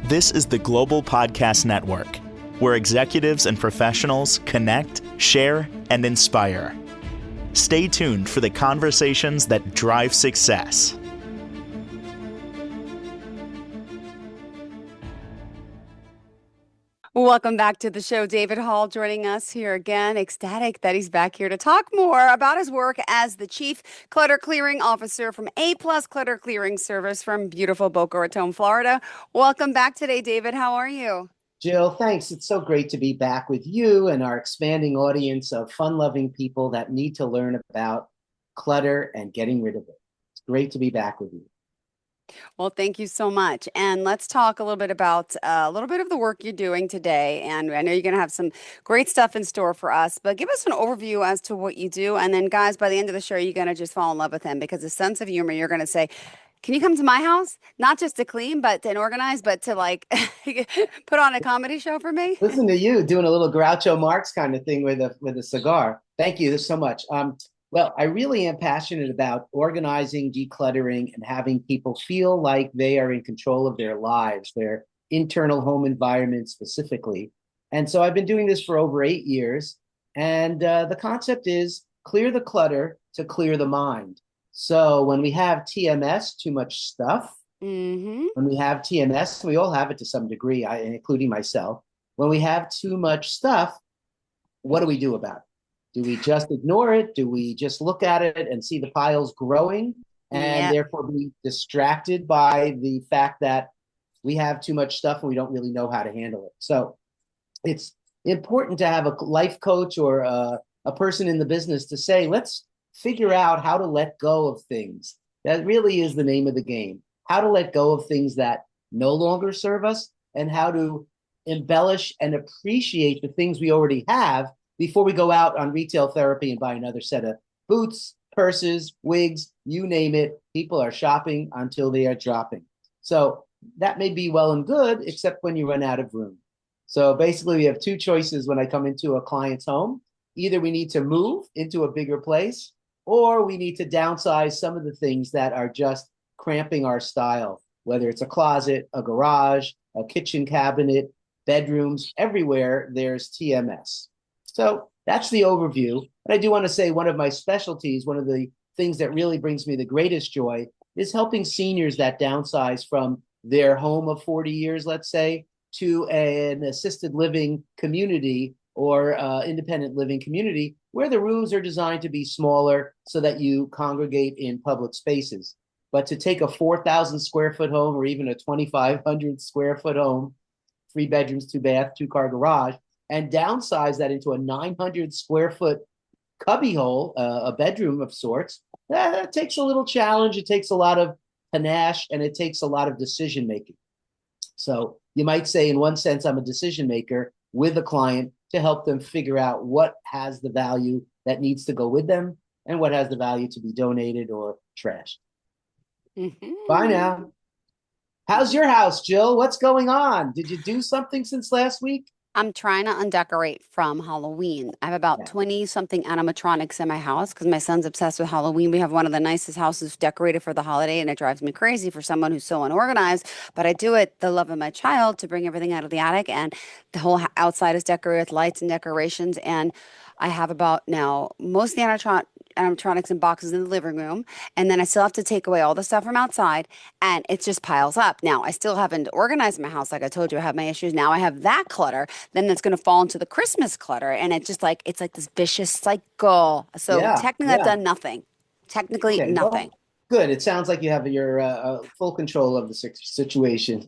This is the Global Podcast Network, where executives and professionals connect, share, and inspire. Stay tuned for the conversations that drive success. Welcome back to the show. David Hall joining us here again. Ecstatic that he's back here to talk more about his work as the Chief Clutter Clearing Officer from A+ Clutter Clearing Service from beautiful Boca Raton, Florida. Welcome back today, David. How are you? Jill, thanks. It's so great to be back with you and our expanding audience of fun-loving people that need to learn about clutter and getting rid of it. It's great to be back with you. Well, thank you so much. And let's talk a little bit about a little bit of the work you're doing today. And I know you're going to have some great stuff in store for us, but give us an overview as to what you do. And then, guys, by the end of the show, you're going to just fall in love with him because the sense of humor, you're going to say, can you come to my house? Not just to clean, but to organize, but to like put on a comedy show for me. Listen to you doing a little Groucho Marx kind of thing with a cigar. Thank you so much. Well, I really am passionate about organizing, decluttering, and having people feel like they are in control of their lives, their internal home environment specifically. And so I've been doing this for over 8 years. And the concept is clear the clutter to clear the mind. So when we have TMS, too much stuff, when we have TMS, we all have it to some degree, including myself. When we have too much stuff, what do we do about it? Do we just ignore it? Do we just look at it and see the piles growing and therefore be distracted by the fact that we have too much stuff and we don't really know how to handle it? So it's important to have a life coach or a person in the business to say, let's figure out how to let go of things. That really is the name of the game. How to let go of things that no longer serve us and how to embellish and appreciate the things we already have before we go out on retail therapy and buy another set of boots, purses, wigs, you name it. People are shopping until they are dropping. So that may be well and good, except when you run out of room. So basically, we have two choices when I come into a client's home. Either we need to move into a bigger place, or we need to downsize some of the things that are just cramping our style, whether it's a closet, a garage, a kitchen cabinet, bedrooms, everywhere there's TMS. So that's the overview. And I do want to say one of my specialties, one of the things that really brings me the greatest joy is helping seniors that downsize from their home of 40 years, let's say, to an assisted living community or independent living community where the rooms are designed to be smaller so that you congregate in public spaces. But to take a 4,000 square foot home or even a 2,500 square foot home, 3 bedrooms, 2 bath, 2-car garage, and downsize that into a 900 square foot cubbyhole, a bedroom of sorts, that takes a little challenge. It takes a lot of panache and it takes a lot of decision making. So you might say, in one sense, I'm a decision maker with a client to help them figure out what has the value that needs to go with them and what has the value to be donated or trashed. Bye now. How's your house, Jill? What's going on? Did you do something since last week? I'm trying to undecorate from Halloween. I have about 20-something animatronics in my house because my son's obsessed with Halloween. We have one of the nicest houses decorated for the holiday, and it drives me crazy for someone who's so unorganized. But I do it the love of my child to bring everything out of the attic, and the whole outside is decorated with lights and decorations. And I have about now most of the animatronics and boxes in the living room, and then I still have to take away all the stuff from outside, and it just piles up. Now, I still haven't organized my house. Like I told you, I have my issues. Now I have that clutter. Then that's going to fall into the Christmas clutter, and it's like this vicious cycle. So technically, I've done nothing. Technically, nothing. Well, good. It sounds like you have your full control of the situation.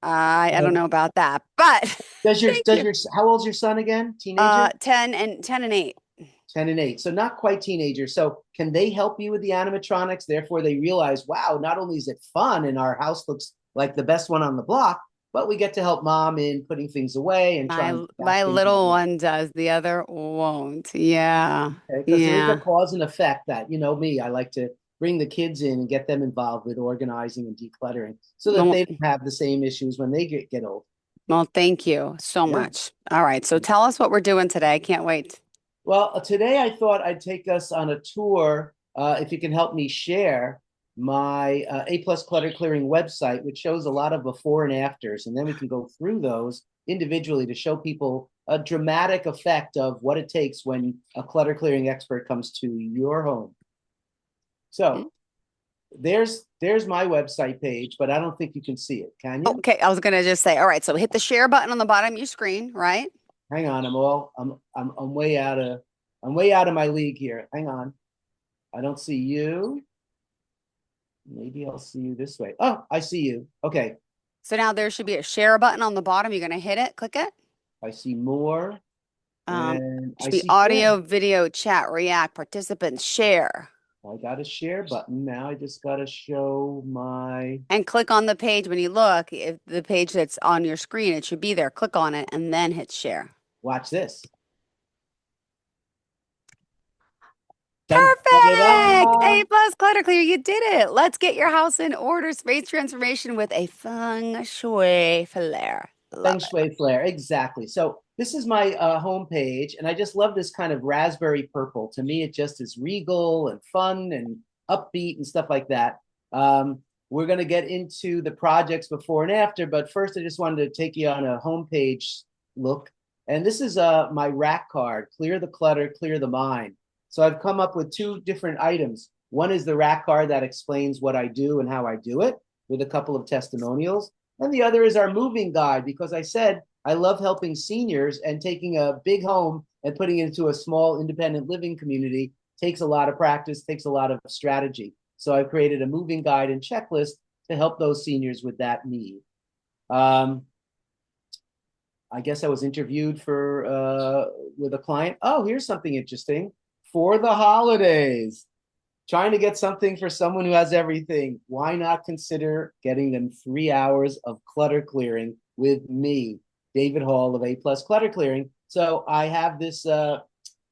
I don't know about that, but how old's your son again? Teenager? 10 and 8. 10 and 8. So not quite teenagers. So can they help you with the animatronics? Therefore, they realize, wow, not only is it fun and our house looks like the best one on the block, but we get to help mom in putting things away and my little one does. The other won't. Yeah. Because there's a cause and effect that, you know me, I like to bring the kids in and get them involved with organizing and decluttering so that they don't have the same issues when they get old. Well, thank you so much. All right. So tell us what we're doing today. I can't wait. Well, today I thought I'd take us on a tour, if you can help me share, my A Plus Clutter Clearing website, which shows a lot of before and afters. And then we can go through those individually to show people a dramatic effect of what it takes when a clutter clearing expert comes to your home. So there's my website page, but I don't think you can see it. Can you? Okay, I was gonna just say, all right, so hit the share button on the bottom of your screen, right? Hang on, I'm way out of my league here. Hang on. I don't see you. Maybe I'll see you this way. Oh, I see you. Okay. So now there should be a share button on the bottom. You're gonna hit it, click it. I see more. And Should I be see audio, Ken. video, chat, react, participants, share. I got a share button. Now I just got to show my. And click on the page when you look, if the page that's on your screen, it should be there. Click on it and then hit share. Watch this. Perfect! A plus clutter clear. You did it. Let's get your house in order. Space transformation with a feng shui flair. Feng Love it. Shui flair. Exactly. So this is my home page, and I just love this kind of raspberry purple. To me, it just is regal and fun and upbeat and stuff like that. We're going to get into the projects before and after, but first I just wanted to take you on a homepage look. And this is my rack card, Clear the Clutter, Clear the Mind. So I've come up with two different items. One is the rack card that explains what I do and how I do it with a couple of testimonials. And the other is our moving guide, because I said I love helping seniors, and taking a big home and putting it into a small independent living community takes a lot of practice, takes a lot of strategy. So I've created a moving guide and checklist to help those seniors with that need. I guess I was interviewed for with a client. Oh, here's something interesting. For the holidays, trying to get something for someone who has everything. Why not consider getting them 3 hours of clutter clearing with me, David Hall of A Plus Clutter Clearing? So I have this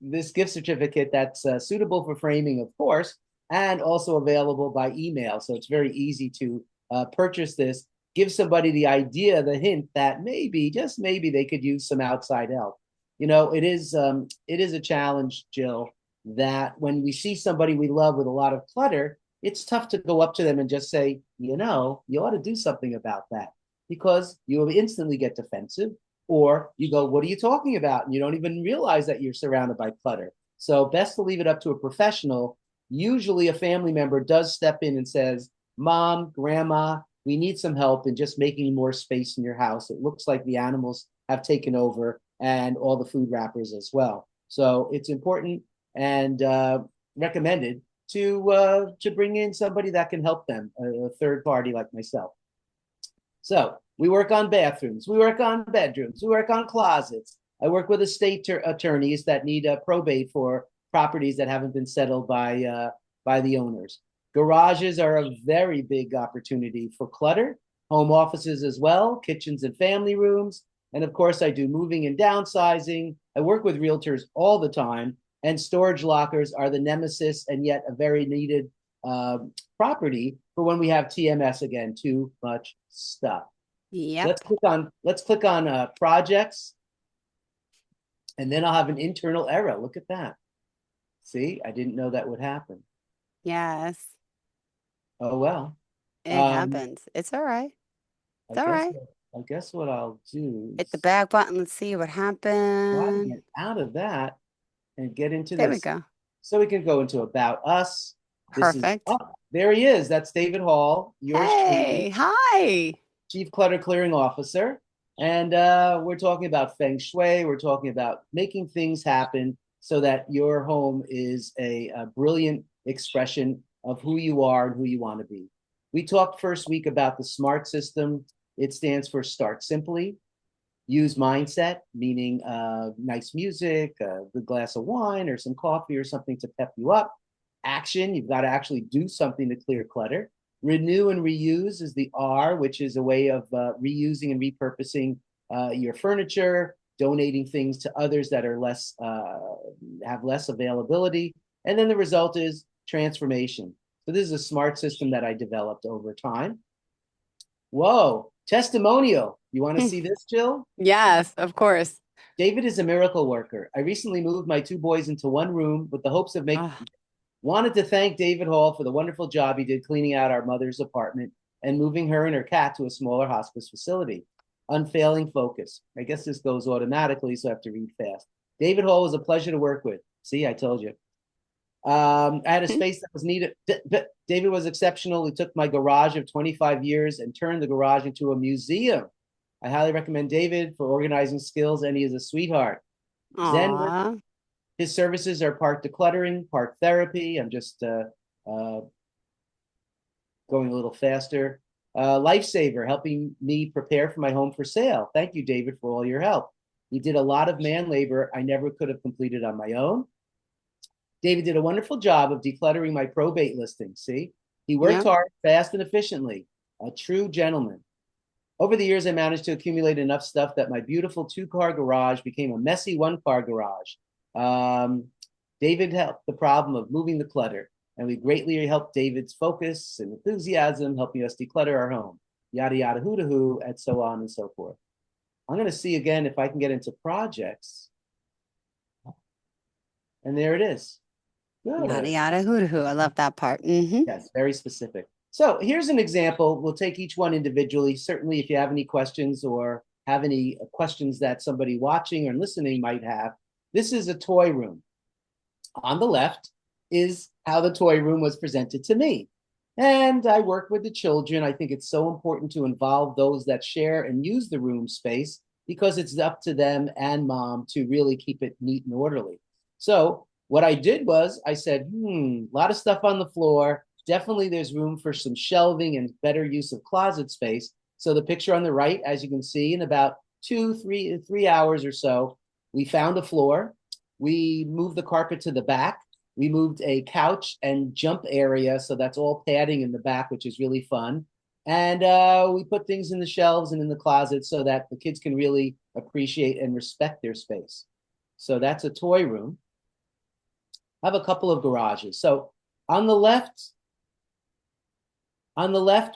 this gift certificate that's suitable for framing, of course, and also available by email. So it's very easy to purchase this. Give somebody the idea, the hint that maybe, just maybe, they could use some outside help. You know, it is a challenge, Jill, that when we see somebody we love with a lot of clutter, it's tough to go up to them and just say, you know, you ought to do something about that, because you will instantly get defensive, or you go, what are you talking about? And you don't even realize that you're surrounded by clutter. So best to leave it up to a professional. Usually a family member does step in and says, Mom, Grandma, we need some help in just making more space in your house. It looks like the animals have taken over, and all the food wrappers as well. So it's important and recommended to bring in somebody that can help them, a third party like myself. So we work on bathrooms, we work on bedrooms, we work on closets. I work with estate attorneys that need a probate for properties that haven't been settled by the owners. Garages are a very big opportunity for clutter. Home offices as well, kitchens and family rooms. And of course, I do moving and downsizing. I work with realtors all the time. And storage lockers are the nemesis, and yet a very needed property for when we have TMS again, too much stuff. Yep. Let's click on projects, and then I'll have an internal error. Look at that. See, I didn't know that would happen. Yes. Oh well. It happens. It's all right. It's all right. I guess what I'll do Hit the is back button. Let's see what try to happened. get out of that and get into There we this. go. So we can go into About Us. Perfect. There he is. That's David Hall, yours truly, Hey, hi. Chief Clutter Clearing Officer. And we're talking about Feng Shui. We're talking about making things happen so that your home is a brilliant expression of who you are and who you want to be. We talked first week about the SMART system. It stands for Start Simply, Use Mindset, meaning nice music, a good glass of wine or some coffee or something to pep you up. Action, you've got to actually do something to clear clutter. Renew and reuse is the R, which is a way of reusing and repurposing your furniture, donating things to others that are less have less availability. And then the result is transformation. So this is a smart system that I developed over time. Whoa, testimonial. You want to see this, Jill? Yes, of course. David is a miracle worker. I recently moved my two boys into one room with the hopes of making Wanted to thank David Hall for the wonderful job he did cleaning out our mother's apartment and moving her and her cat to a smaller hospice facility. Unfailing focus. I guess this goes automatically, so I have to read fast. David Hall was a pleasure to work with. See, I told you. I had a space that was needed. David was exceptional. He took my garage of 25 years and turned the garage into a museum. I highly recommend David for organizing skills, and he is a sweetheart. Zen work. Aw. His services are part decluttering, part therapy. I'm just going a little faster. Lifesaver, helping me prepare for my home for sale. Thank you, David, for all your help. He did a lot of man labor I never could have completed on my own. David did a wonderful job of decluttering my probate listing. See, he worked hard, fast, and efficiently. A true gentleman. Over the years, I managed to accumulate enough stuff that my beautiful 2-car garage became a messy 1-car garage. David helped the problem of moving the clutter, and we greatly helped David's focus and enthusiasm, helping us declutter our home. Yada, yada, hoo, and so on and so forth. I'm going to see again if I can get into projects. And there it is. Good. Yada, yada, hoo. I love that part. Mm-hmm. Yes, very specific. So here's an example. We'll take each one individually. Certainly, if you have any questions or have any questions that somebody watching or listening might have, this is a toy room. On the left is how the toy room was presented to me. And I work with the children. I think it's so important to involve those that share and use the room space because it's up to them and mom to really keep it neat and orderly. So what I did was I said, a lot of stuff on the floor. Definitely there's room for some shelving and better use of closet space. So the picture on the right, as you can see, in about 3 hours or so, we found a floor. We moved the carpet to the back. We moved a couch and jump area. So that's all padding in the back, which is really fun. And we put things in the shelves and in the closet so that the kids can really appreciate and respect their space. So that's a toy room. I have a couple of garages. So on the left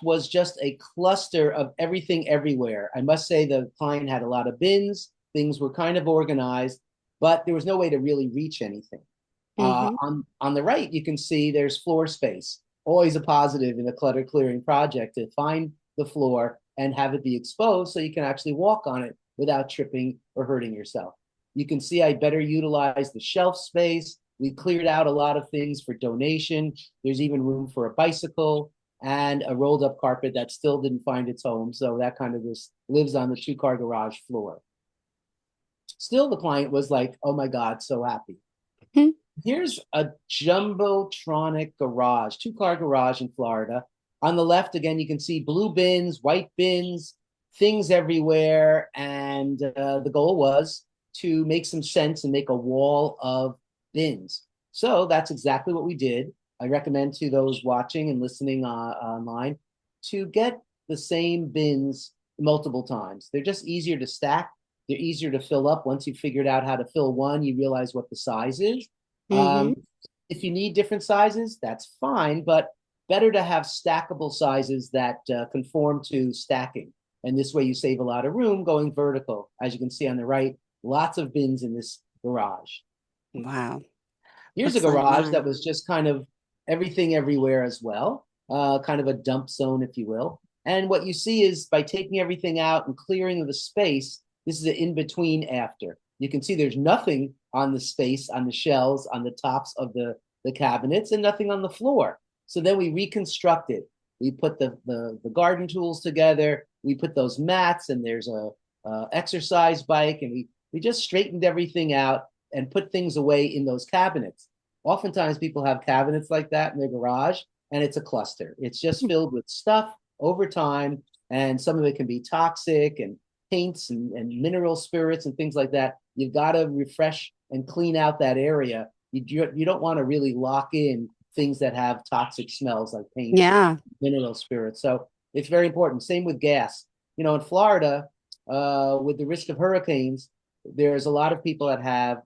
was just a cluster of everything everywhere. I must say the client had a lot of bins. Things were kind of organized, but there was no way to really reach anything. On the right, you can see there's floor space. Always a positive in a clutter clearing project to find the floor and have it be exposed so you can actually walk on it without tripping or hurting yourself. You can see I better utilize the shelf space. We cleared out a lot of things for donation. There's even room for a bicycle and a rolled up carpet that still didn't find its home. So that kind of just lives on the 2-car garage floor. Still, the client was like, oh my God, so happy. Here's a jumbotronic garage, 2-car garage in Florida. On the left, again, you can see blue bins, white bins, things everywhere. And the goal was to make some sense and make a wall of bins. So that's exactly what we did. I recommend to those watching and listening online to get the same bins multiple times. They're just easier to stack. They're easier to fill up. Once you've figured out how to fill one, you realize what the size is. If you need different sizes, that's fine, but better to have stackable sizes that conform to stacking. And this way you save a lot of room going vertical. As you can see on the right, lots of bins in this garage. Wow. Here's Looks a garage like that was just kind of everything everywhere as well, kind of a dump zone, if you will. And what you see is by taking everything out and clearing the space, this is an in-between after. You can see there's nothing on the space, on the shelves, on the tops of the cabinets, and nothing on the floor. So then we reconstructed. We put the garden tools together. We put those mats, and there's a exercise bike, and we just straightened everything out and put things away in those cabinets. Oftentimes people have cabinets like that in their garage, and it's a cluster. It's just filled with stuff over time, and some of it can be toxic and paints and mineral spirits and things like that. You've got to refresh and clean out that area. You don't want to really lock in things that have toxic smells like paint, mineral spirits. So it's very important. Same with gas. You know, in Florida, with the risk of hurricanes, there's a lot of people that have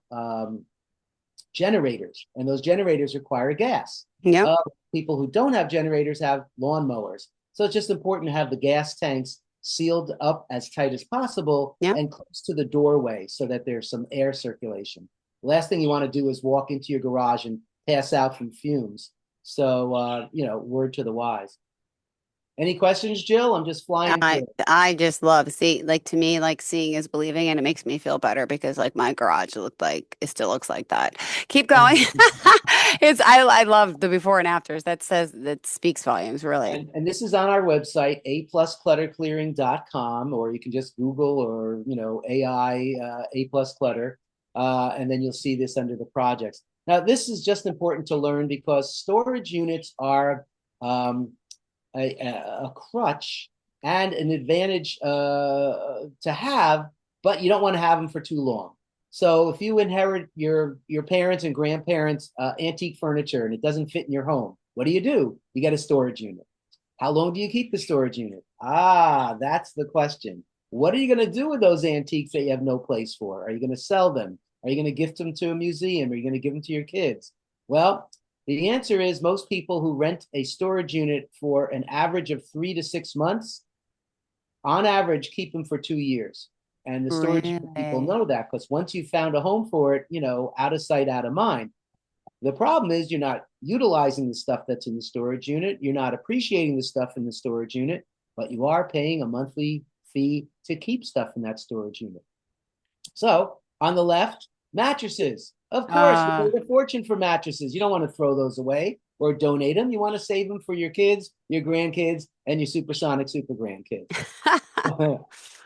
generators, and those generators require gas. People who don't have generators have lawnmowers. So it's just important to have the gas tanks sealed up as tight as possible and close to the doorway so that there's some air circulation. The last thing you want to do is walk into your garage and pass out from fumes. So, word to the wise. Any questions, Jill? I'm just flying I through. I just love like to me, like seeing is believing, and it makes me feel better because like my garage looked like it still looks like that. Keep going. I love the before and afters. That speaks volumes, really. And this is on our website, a+clutterclearing.com, or you can just Google or, AI A plus clutter, and then you'll see this under the projects. Now, this is just important to learn because storage units are a crutch and an advantage to have, but you don't want to have them for too long. So if you inherit your parents and grandparents' antique furniture and it doesn't fit in your home, what do? You get a storage unit. How long do you keep the storage unit? That's the question. What are you going to do with those antiques that you have no place for? Are you going to sell them? Are you going to gift them to a museum? Are you going to give them to your kids? Well, the answer is most people who rent a storage unit for an average of 3 to 6 months, on average, keep them for 2 years. And the storage unit people Really? know that because once you found a home for it, out of sight, out of mind. The problem is you're not utilizing the stuff that's in the storage unit. You're not appreciating the stuff in the storage unit, but you are paying a monthly fee to keep stuff in that storage unit. So on the left, mattresses. Of course, you paid a fortune for mattresses. You don't want to throw those away or donate them. You want to save them for your kids, your grandkids, and your supersonic super grandkids.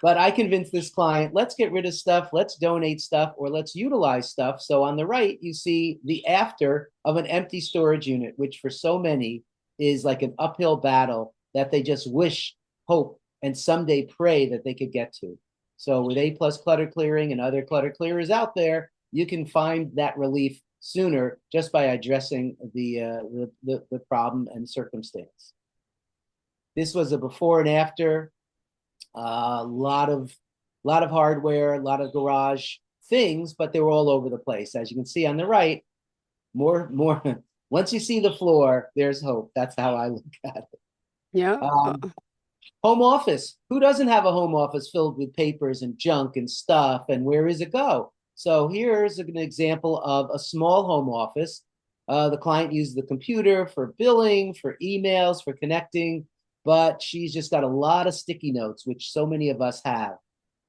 But I convinced this client, let's get rid of stuff, let's donate stuff, or let's utilize stuff. So on the right, you see the after of an empty storage unit, which for so many is like an uphill battle that they just wish, hope, and someday pray that they could get to. So with A+ clutter clearing and other clutter clearers out there, you can find that relief sooner just by addressing the problem and circumstance. This was a before and after. A lot of hardware, a lot of garage things, but they were all over the place. As you can see on the right, more. Once you see the floor, there's hope. That's how I look at it. Yeah. Home office. Who doesn't have a home office filled with papers and junk and stuff? And where does it go? So here's an example of a small home office. The client used the computer for billing, for emails, for connecting, but she's just got a lot of sticky notes, which so many of us have.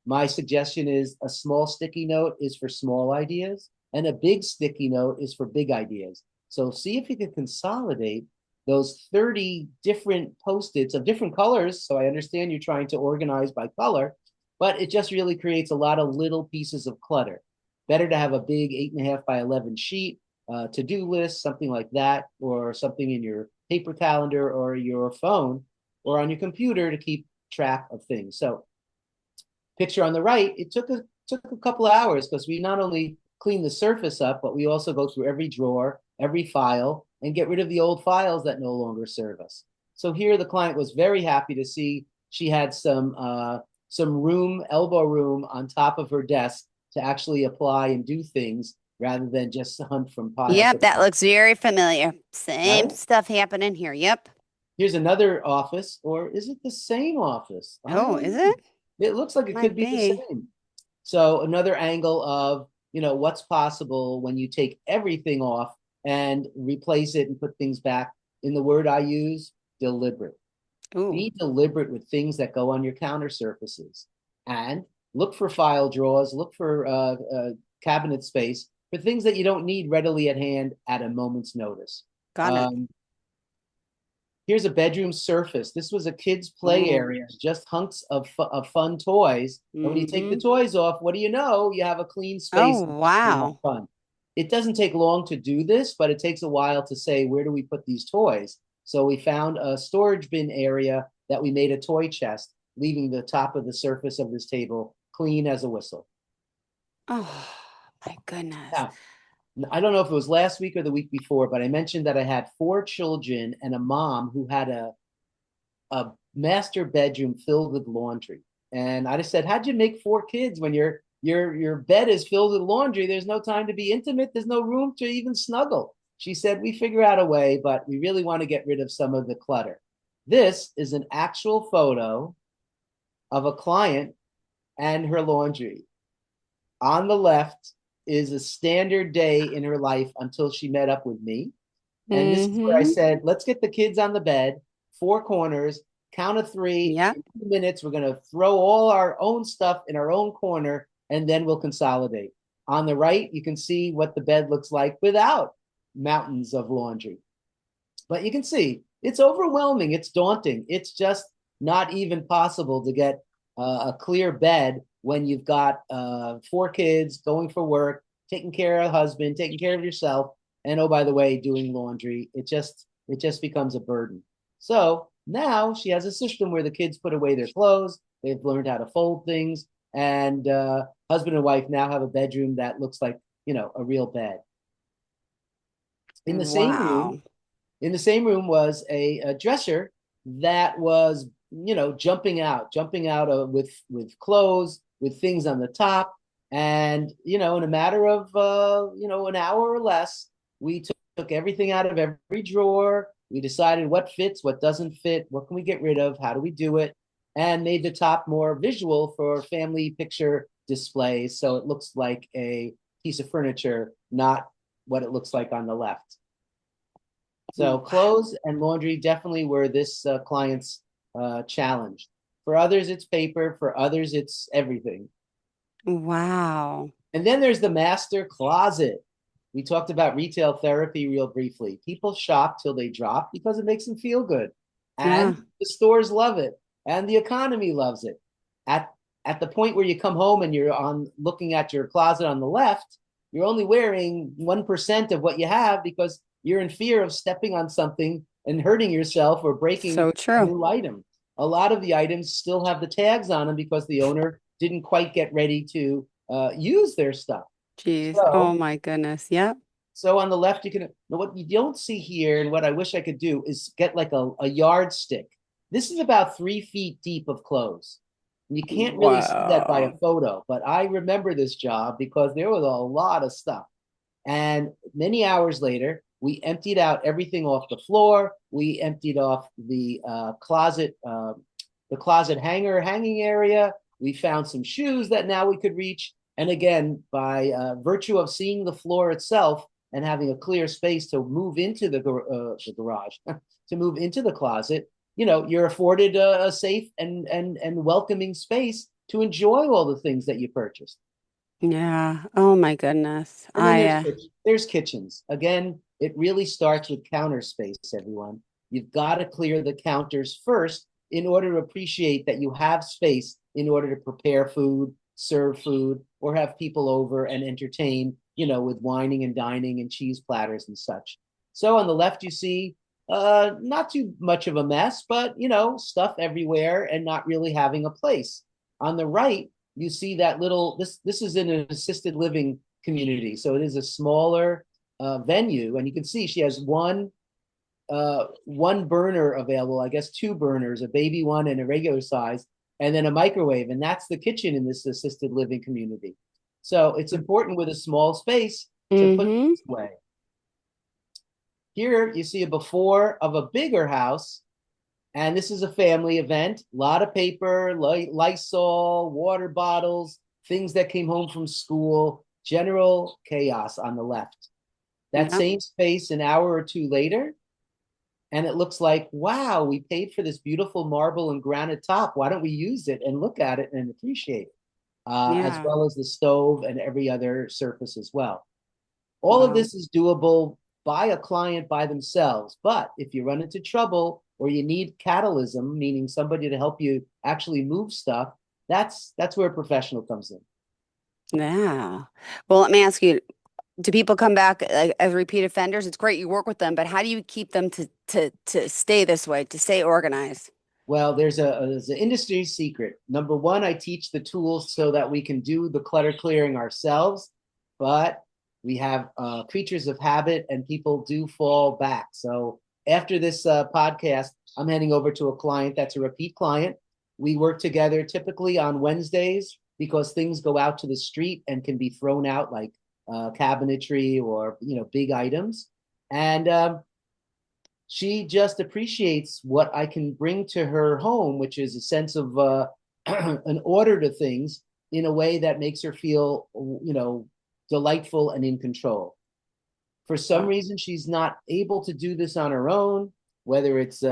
My suggestion is a small sticky note is for small ideas, and a big sticky note is for big ideas. So see if you can consolidate those 30 different Post-its of different colors. So I understand you're trying to organize by color, but it just really creates a lot of little pieces of clutter. Better to have a big 8.5 by 11 sheet, to-do list, something like that, or something in your paper calendar or your phone or on your computer to keep track of things. So picture on the right, it took a couple of hours because we not only clean the surface up, but we also go through every drawer, every file, and get rid of the old files that no longer serve us. So here the client was very happy to see she had some room, elbow room on top of her desk to actually apply and do things rather than just hunt from piles. Yep, that looks very familiar. Same Right? stuff happening here. Yep. Here's another office, or is it the same office? Oh, is it? It looks like it could Might be the be. same. So another angle of, what's possible when you take everything off and replace it and put things back. In the word I use, deliberate. Ooh. Be deliberate with things that go on your counter surfaces, and look for file drawers, look for cabinet space for things that you don't need readily at hand at a moment's notice. Got it. Here's a bedroom surface. This was a kid's play area, just hunks of fun toys. And when you take the toys off, what do you know? You have a clean space. Oh, wow. Fun. It doesn't take long to do this, but it takes a while to say, where do we put these toys? So we found a storage bin area that we made a toy chest, leaving the top of the surface of this table clean as a whistle. Oh, my goodness. Now, I don't know if it was last week or the week before, but I mentioned that I had 4 children and a mom who had a master bedroom filled with laundry. And I just said, how'd you make 4 kids when your bed is filled with laundry? There's no time to be intimate. There's no room to even snuggle. She said, we figure out a way, but we really want to get rid of some of the clutter. This is an actual photo of a client and her laundry. On the left is a standard day in her life until she met up with me. And this is where I Mm-hmm. said, let's get the kids on the bed, four corners, count of three. Yep. In 2 minutes, we're going to throw all our own stuff in our own corner, and then we'll consolidate. On the right, you can see what the bed looks like without mountains of laundry. But you can see it's overwhelming. It's daunting. It's just not even possible to get a clear bed when you've got four kids going for work, taking care of a husband, taking care of yourself, and oh, by the way, doing laundry. It just becomes a burden. So now she has a system where the kids put away their clothes. They've learned how to fold things, and husband and wife now have a bedroom that looks like a real bed. In the same room, Wow. in the same room was a dresser that was jumping out with clothes, with things on the top. And in a matter of an hour or less, we took everything out of every drawer. We decided what fits, what doesn't fit, what can we get rid of, how do we do it, and made the top more visual for family picture displays, so it looks like a piece of furniture, not what it looks like on the left. So clothes and laundry definitely were this client's challenge. For others, it's paper. For others, it's everything. Wow. And then there's the master closet. We talked about retail therapy real briefly. People shop till they drop because it makes them feel good. Yeah. And the stores love it. And the economy loves it. At the point where you come home and you're looking at your closet on the left, you're only wearing 1% of what you have because you're in fear of stepping on something and hurting yourself or breaking So a true. new item. A lot of the items still have the tags on them because the owner didn't quite get ready to use their stuff. Jeez. Oh So, my goodness. Yep. so on the left, you can, what you don't see here, and what I wish I could do is get like a yardstick. This is about 3 feet deep of clothes. And you can't really see that by a Wow. photo, but I remember this job because there was a lot of stuff. And many hours later, we emptied out everything off the floor. We emptied off the closet hanging area. We found some shoes that now we could reach. And again, by virtue of seeing the floor itself and having a clear space to move into the garage, to move into the closet, you're afforded a safe and welcoming space to enjoy all the things that you purchased. Yeah. Oh my goodness. And then there's kitchens. Again, it really starts with counter space, everyone. You've got to clear the counters first in order to appreciate that you have space in order to prepare food, serve food, or have people over and entertain, with wining and dining and cheese platters and such. So on the left, you see not too much of a mess, but, stuff everywhere and not really having a place. On the right, you see that this is in an assisted living community. So it is a smaller venue. And you can see she has one burner available, I guess two burners, a baby one and a regular size, and then a microwave. And that's the kitchen in this assisted living community. So it's important with a small space to put Mm-hmm. things away. Here you see a before of a bigger house. And this is a family event. A lot of paper, Lysol, water bottles, things that came home from school, general chaos on the left. That Yep. same space an hour or two later, and it looks like, wow, we paid for this beautiful marble and granite top. Why don't we use it and look at it and appreciate it? As Yeah. well as the stove and every other surface as well. All of Wow. this is doable by a client by themselves. But if you run into trouble or you need catalysm, meaning somebody to help you actually move stuff, that's where a professional comes in. Yeah. Well, let me ask you, do people come back as repeat offenders? It's great you work with them, but how do you keep them to stay this way, to stay organized? Well, there's an industry secret. Number one, I teach the tools so that we can do the clutter clearing ourselves, but we have creatures of habit and people do fall back. So after this podcast, I'm heading over to a client that's a repeat client. We work together typically on Wednesdays because things go out to the street and can be thrown out like cabinetry or big items. And she just appreciates what I can bring to her home, which is a sense of an order to things in a way that makes her feel, delightful and in control. For some reason, she's not able to do this on her own, whether it's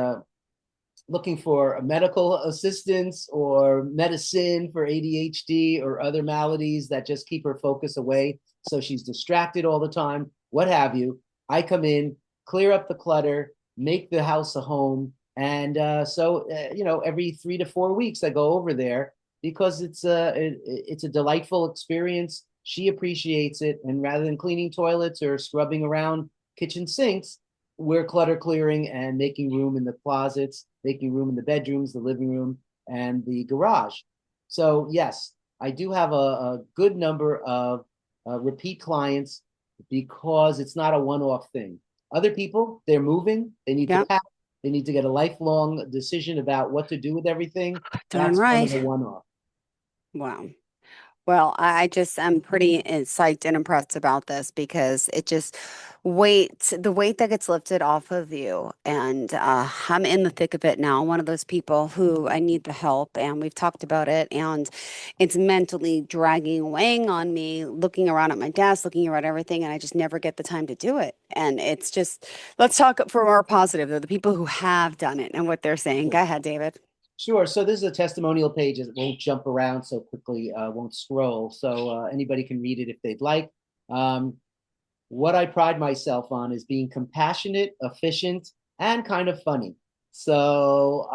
looking for a medical assistance or medicine for ADHD or other maladies that just keep her focus away. So she's distracted all the time, what have you. I come in, clear up the clutter, make the house a home. And every 3 to 4 weeks I go over there because it's a delightful experience. She appreciates it. And rather than cleaning toilets or scrubbing around kitchen sinks, we're clutter clearing and making room in the closets, making room in the bedrooms, the living room, and the garage. So yes, I do have a good number of repeat clients because it's not a one-off thing. Other people, they're moving, they need to pack, they need to get a lifelong decision about what to do with everything. Darn That's right. kind of a one-off. Wow. Well, I just am pretty psyched and impressed about this because it just the weight that gets lifted off of you. And I'm in the thick of it now. One of those people who I need the help, and we've talked about it, and it's mentally dragging, weighing on me, looking around at my desk, looking around everything, and I just never get the time to do it. And it's just, let's talk for more positive, though, the people who have done it and what they're saying. Go ahead, David. Sure. So this is a testimonial page that won't jump around so quickly, won't scroll. So anybody can read it if they'd like. What I pride myself on is being compassionate, efficient, and kind of funny. So,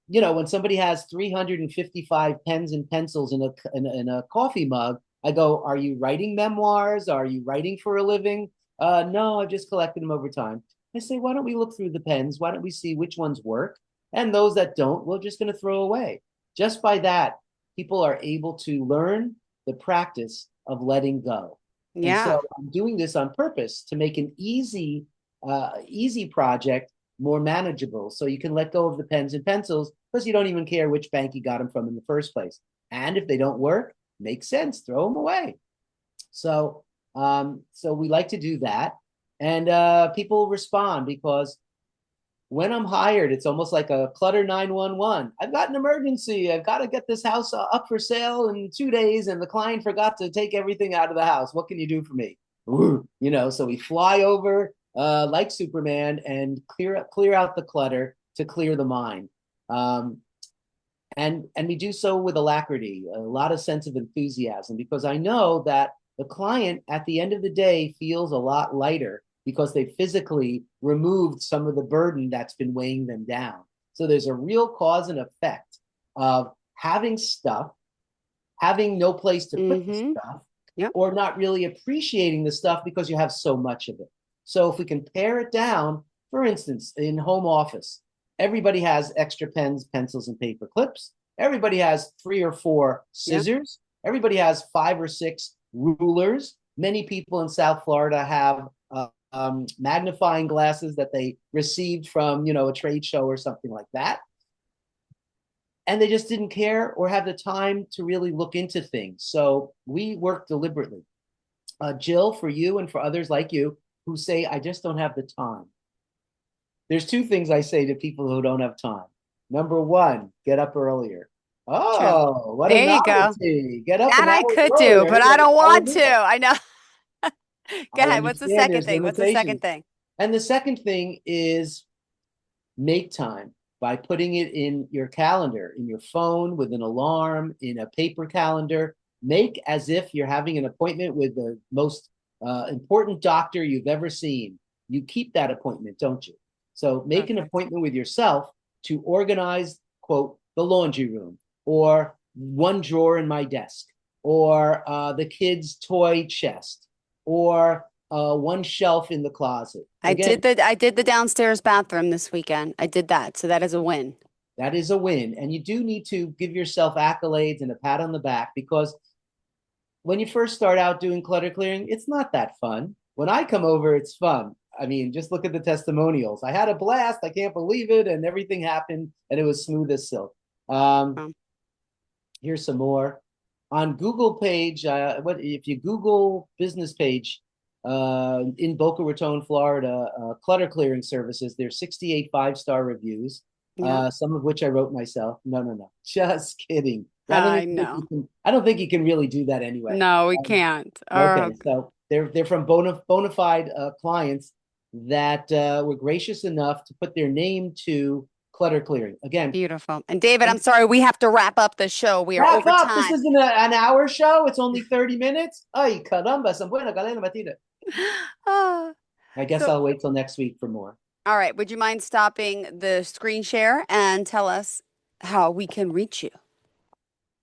when somebody has 355 pens and pencils in a coffee mug, I go, are you writing memoirs? Are you writing for a living? No, I've just collected them over time. I say, why don't we look through the pens? Why don't we see which ones work? And those that don't, we're just going to throw away. Just by that, people are able to learn the practice of letting go. Yeah. And so I'm doing this on purpose to make an easy project more manageable. So you can let go of the pens and pencils because you don't even care which bank you got them from in the first place. And if they don't work, makes sense, throw them away. So we like to do that. And people respond because when I'm hired, it's almost like a clutter 911. I've got an emergency. I've got to get this house up for sale in 2 days, and the client forgot to take everything out of the house. What can you do for me? So we fly over like Superman and clear out the clutter to clear the mind. And we do so with alacrity, a lot of sense of enthusiasm, because I know that the client at the end of the day feels a lot lighter because they physically removed some of the burden that's been weighing them down. So there's a real cause and effect of having stuff, having no place to put the stuff, or not really appreciating the stuff because you have so much of it. So if we can pare it down, for instance, in home office, everybody has extra pens, pencils, and paper clips. Everybody has 3 or 4 scissors. Everybody has 5 or 6 rulers. Many people in South Florida have magnifying glasses that they received from, a trade show or something like that. And they just didn't care or have the time to really look into things. So we work deliberately. Jill, for you and for others like you who say, I just don't have the time. There's 2 things I say to people who don't have time. Number 1, get up earlier. Oh, True. what there a novelty. You go. Get up That an I hour could earlier. do, but I don't want to. I know. Go I ahead. What's the understand second there's thing? What's the second limitations. thing? And the second thing is make time by putting it in your calendar, in your phone, with an alarm, in a paper calendar. Make as if you're having an appointment with the most important doctor you've ever seen. You keep that appointment, don't you? So make an appointment with yourself to organize, quote, the laundry room, or one drawer in my desk, or the kids' toy chest, or one shelf in the closet. Again, I did the downstairs bathroom this weekend. I did that. So that is a win. That is a win. And you do need to give yourself accolades and a pat on the back, because when you first start out doing clutter clearing, it's not that fun. When I come over, it's fun. I mean, just look at the testimonials. I had a blast. I can't believe it. And everything happened and it was smooth as silk. Here's some more. On Google page, if you Google business page in Boca Raton, Florida, clutter clearing services, there's 68 5-star reviews, some of which I wrote myself. No, just kidding. I know. I don't think you can really do that anyway. No, we can't. Okay, so they're from bona fide clients that were gracious enough to put their name to clutter clearing. Again, Beautiful. And David, I'm sorry, we have to wrap up the show. We are wrap over up. time. This isn't an hour show. It's only 30 minutes. Ay, caramba, san buena galena batida. Ah, I guess So- I'll wait till next week for more. all right. Would you mind stopping the screen share and tell us how we can reach you?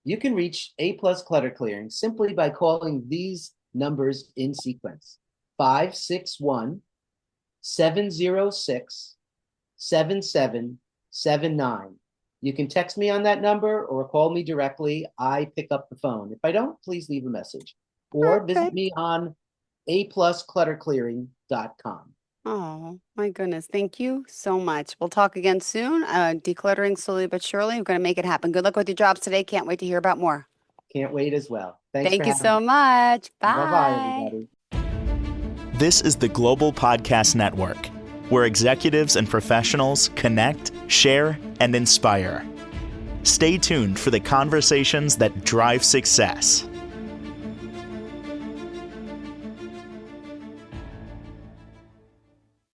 You can reach A Plus Clutter Clearing simply by calling these numbers in sequence: 561-706-7779. You can text me on that number or call me directly. I pick up the phone. If I don't, please leave a message or visit me on aplusclutterclearing.com. Oh, my goodness. Thank you so much. We'll talk again soon. Decluttering slowly but surely. We're going to make it happen. Good luck with your jobs today. Can't wait to hear about more. Can't wait as well. Thanks Thank for you having so me. much. Bye-bye, Bye. everybody. This is the Global Podcast Network, where executives and professionals connect, share, and inspire. Stay tuned for the conversations that drive success.